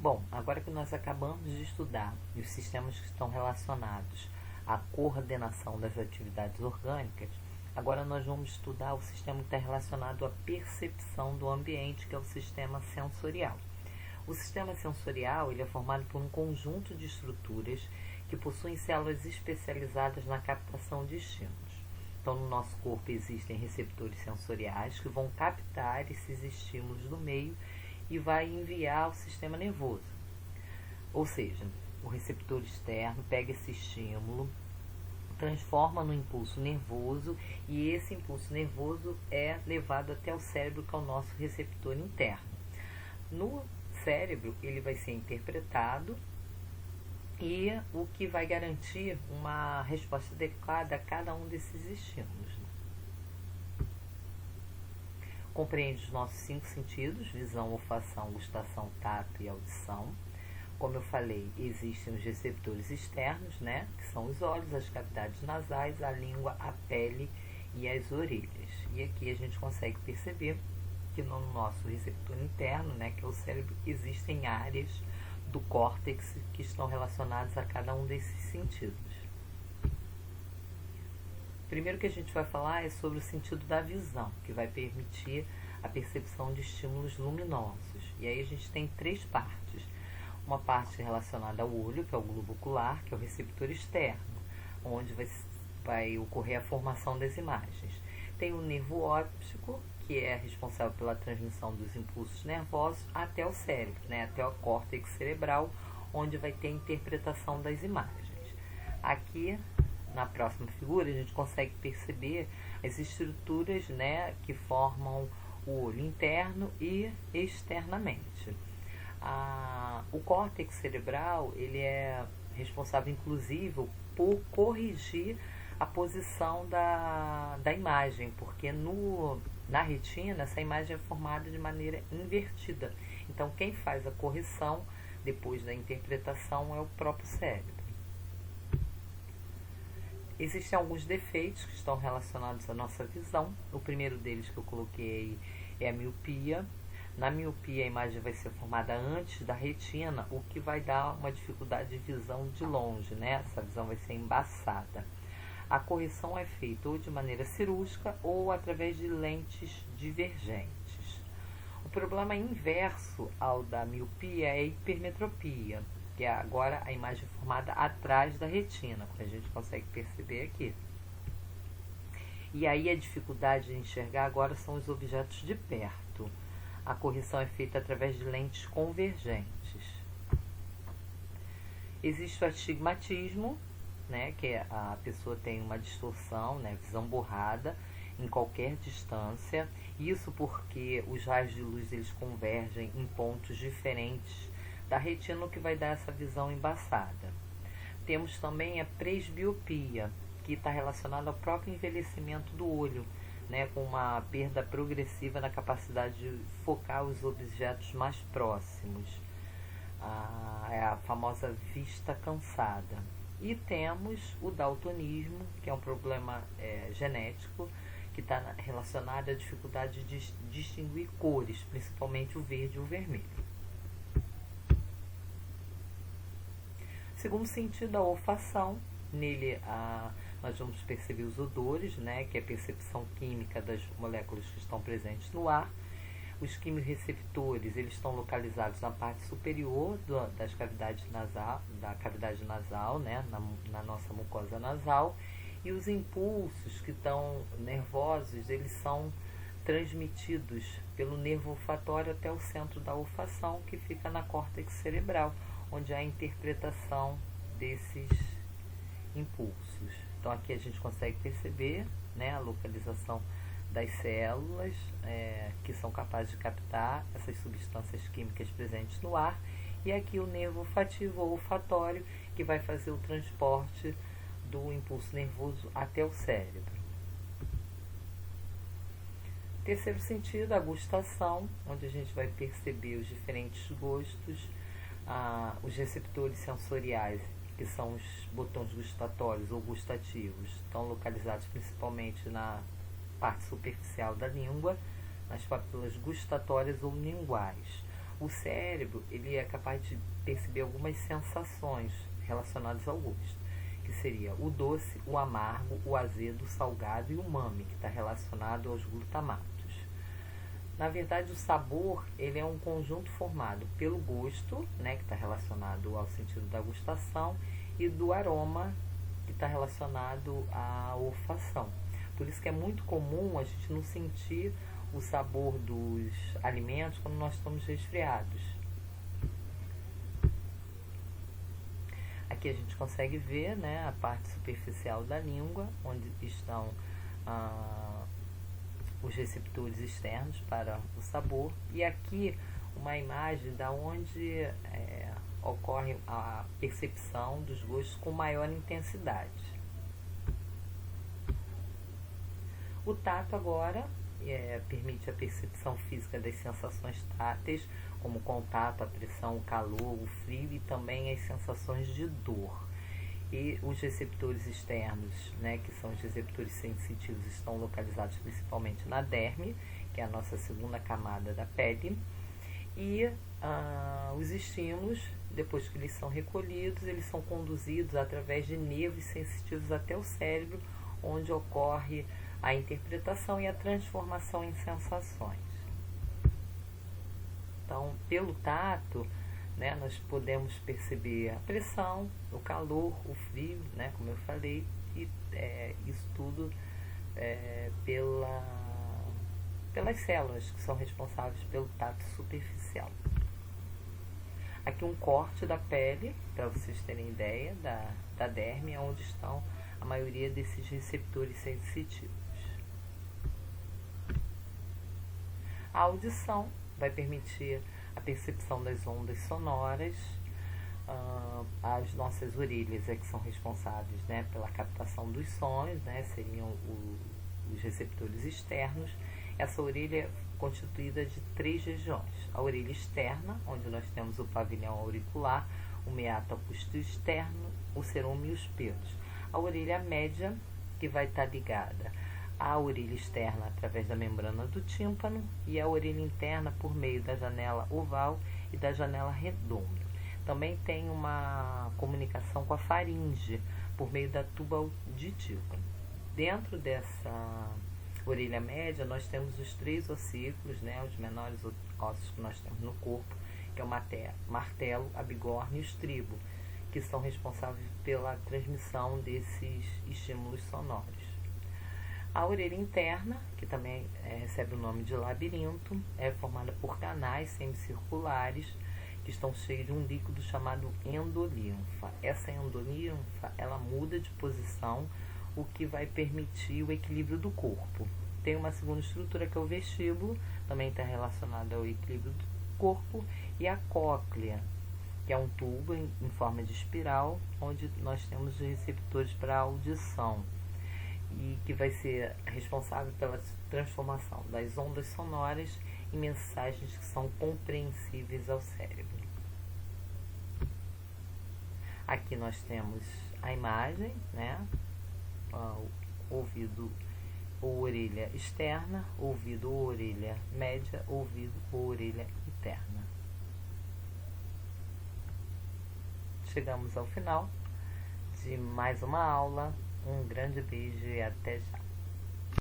Bom, agora que nós acabamos de estudar os sistemas que estão relacionados à coordenação das atividades orgânicas, agora nós vamos estudar o sistema que está relacionado à percepção do ambiente, que é o sistema sensorial. O sistema sensorial ele é formado por um conjunto de estruturas que possuem células especializadas na captação de estímulos. Então, no nosso corpo existem receptores sensoriais que vão captar esses estímulos do meio e vai enviar ao sistema nervoso. Ou seja, o receptor externo pega esse estímulo, transforma no impulso nervoso e esse impulso nervoso é levado até o cérebro, que é o nosso receptor interno. No cérebro, ele vai ser interpretado e o que vai garantir uma resposta adequada a cada um desses estímulos. Compreende os nossos 5 sentidos: visão, olfação, gustação, tato e audição. Como eu falei, existem os receptores externos, né, que são os olhos, as cavidades nasais, a língua, a pele e as orelhas. E aqui a gente consegue perceber que no nosso receptor interno, né, que é o cérebro, existem áreas do córtex que estão relacionadas a cada um desses sentidos. Primeiro que a gente vai falar é sobre o sentido da visão, que vai permitir a percepção de estímulos luminosos. E aí a gente tem 3 partes. Uma parte relacionada ao olho, que é o globo ocular, que é o receptor externo, onde vai ocorrer a formação das imagens. Tem o nervo óptico, que é responsável pela transmissão dos impulsos nervosos até o cérebro, né, até o córtex cerebral, onde vai ter a interpretação das imagens. Aqui, na próxima figura, a gente consegue perceber as estruturas, né, que formam o olho interno e externamente. O córtex cerebral ele é responsável, inclusive, por corrigir a posição da imagem, porque na retina essa imagem é formada de maneira invertida. Então, quem faz a correção depois da interpretação é o próprio cérebro. Existem alguns defeitos que estão relacionados à nossa visão. O primeiro deles que eu coloquei é a miopia. Na miopia, a imagem vai ser formada antes da retina, o que vai dar uma dificuldade de visão de longe, né? Essa visão vai ser embaçada. A correção é feita ou de maneira cirúrgica ou através de lentes divergentes. O problema inverso ao da miopia é a hipermetropia, que é agora a imagem formada atrás da retina, que a gente consegue perceber aqui. E aí a dificuldade de enxergar agora são os objetos de perto. A correção é feita através de lentes convergentes. Existe o astigmatismo, né, que a pessoa tem uma distorção, né, visão borrada em qualquer distância. Isso porque os raios de luz eles convergem em pontos diferentes da retina, o que vai dar essa visão embaçada. Temos também a presbiopia, que está relacionada ao próprio envelhecimento do olho, né, com uma perda progressiva na capacidade de focar os objetos mais próximos. É a famosa vista cansada. E temos o daltonismo, que é um problema genético, que está relacionado à dificuldade de distinguir cores, principalmente o verde e o vermelho. Segundo sentido, a olfação. Nele, nós vamos perceber os odores, né, que é a percepção química das moléculas que estão presentes no ar. Os quimiorreceptores, eles estão localizados na parte superior da cavidade nasal, né, na nossa mucosa nasal. E os impulsos que estão nervosos, eles são transmitidos pelo nervo olfatório até o centro da olfação, que fica na córtex cerebral, onde há a interpretação desses impulsos. Então aqui a gente consegue perceber, né, a localização das células que são capazes de captar essas substâncias químicas presentes no ar, e aqui o nervo olfativo ou olfatório, que vai fazer o transporte do impulso nervoso até o cérebro. Terceiro sentido, a gustação, onde a gente vai perceber os diferentes gostos. Os receptores sensoriais, que são os botões gustatórios ou gustativos, estão localizados principalmente na parte superficial da língua, nas papilas gustatórias ou linguais. O cérebro, ele é capaz de perceber algumas sensações relacionadas ao gosto, que seria o doce, o amargo, o azedo, o salgado e o umami, que está relacionado aos glutamatos. Na verdade, o sabor, ele é um conjunto formado pelo gosto, né, que está relacionado ao sentido da gustação, e do aroma, que está relacionado à olfação. Por isso que é muito comum a gente não sentir o sabor dos alimentos quando nós estamos resfriados. Aqui a gente consegue ver, né, a parte superficial da língua, onde estão os receptores externos para o sabor. E aqui uma imagem da onde ocorre a percepção dos gostos com maior intensidade. O tato agora permite a percepção física das sensações táteis, como o contato, a pressão, o calor, o frio e também as sensações de dor. E os receptores externos, né, que são os receptores sensitivos, estão localizados principalmente na derme, que é a nossa segunda camada da pele. E os estímulos, depois que eles são recolhidos, eles são conduzidos através de nervos sensitivos até o cérebro, onde ocorre a interpretação e a transformação em sensações. Então, pelo tato, né, nós podemos perceber a pressão, o calor, o frio, né, como eu falei, e isso tudo pelas células que são responsáveis pelo tato superficial. Aqui um corte da pele, para vocês terem ideia, da derme, onde estão a maioria desses receptores sensitivos. A audição vai permitir a percepção das ondas sonoras. As nossas orelhas que são responsáveis, né, pela captação dos sons, né, seriam os receptores externos. Essa orelha é constituída de 3 regiões. A orelha externa, onde nós temos o pavilhão auricular, o meato acústico externo, o cerúmen e os pelos. A orelha média, que vai estar ligada à orelha externa através da membrana do tímpano, e a orelha interna por meio da janela oval e da janela redonda. Também tem uma comunicação com a faringe por meio da tuba auditiva. Dentro dessa orelha média, nós temos os 3 ossículos, né, os menores ossos que nós temos no corpo, que é o martelo, a bigorna e o estribo, que são responsáveis pela transmissão desses estímulos sonoros. A orelha interna, que também recebe o nome de labirinto, é formada por canais semicirculares que estão cheios de um líquido chamado endolinfa. Essa endolinfa, ela muda de posição, o que vai permitir o equilíbrio do corpo. Tem uma segunda estrutura que é o vestíbulo, também está relacionada ao equilíbrio do corpo, e a cóclea, que é um tubo em forma de espiral, onde nós temos os receptores para a audição, e que vai ser responsável pela transformação das ondas sonoras em mensagens que são compreensíveis ao cérebro. Aqui nós temos a imagem, né? Ouvido ou orelha externa, ouvido ou orelha média, ouvido ou orelha interna. Chegamos ao final de mais uma aula. Um grande beijo e até já.